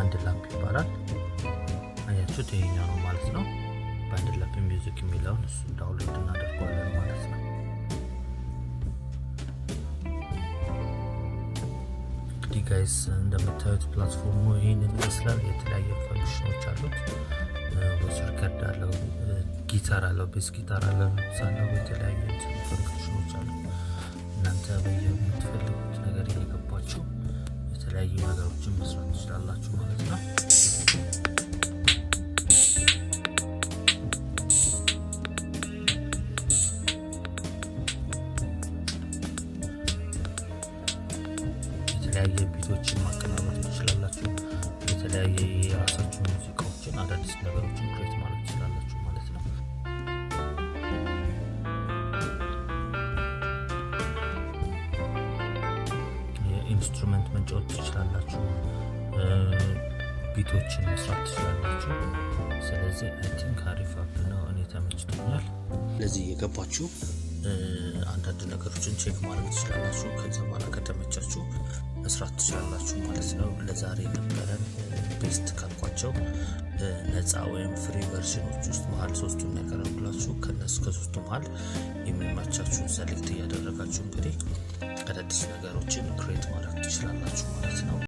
ባንድ ላምፕ ይባላል። አያችሁት? ይሄኛው ነው ማለት ነው። ባንድ ላምፕ ሚውዚክ የሚለውን እሱ ዳውንሎድ እናደርጋለን ማለት ነው። እንግዲህ ጋይስ እንደምታዩት ፕላትፎርሙ ይሄንን ይመስላል። የተለያየ ፈንክሽኖች አሉት። ቮይስ ሪከርድ አለው፣ ጊታር አለው፣ ቤስ ጊታር አለው፣ ሳለው የተለያየ ፈንክሽኖች አሉ። እናንተ በየምትፈልጉት ነገር እየገባችሁ የተለያዩ ነገሮችን መስራት ትችላላችሁ ማለት ነው። የተለያየ ቢቶችን ማቀናበር ትችላላችሁ። የተለያየ የራሳችሁ ሙዚቃዎችን አዳዲስ ነገሮችን ክሬት ማድረግ ትችላላችሁ ማለት ነው። የኢንስትሩመንት መጫወት ትችላላችሁ። ቢቶችን መስራት ትችላላችሁ። ስለዚህ አይ ቲንክ አሪፍ አፕ ነው። እኔ ተመችቶኛል። ለዚህ የገባችሁ አንዳንድ ነገሮችን ቼክ ማድረግ ትችላላችሁ። ከዛ በኋላ ከተመቻችሁ መስራት ትችላላችሁ ማለት ነው። ለዛሬ ነበረን ቤስት ካልኳቸው ነፃ ወይም ፍሪ ቨርዥኖች ውስጥ መሀል ሶስቱን ያቀረብኩላችሁ። ከነሱ ከሶስቱ መሀል የሚመቻችሁን ሰሌክት እያደረጋችሁ እንግዲህ አዳዲስ ነገሮችን ክሬት ማድረግ ትችላላችሁ ማለት ነው።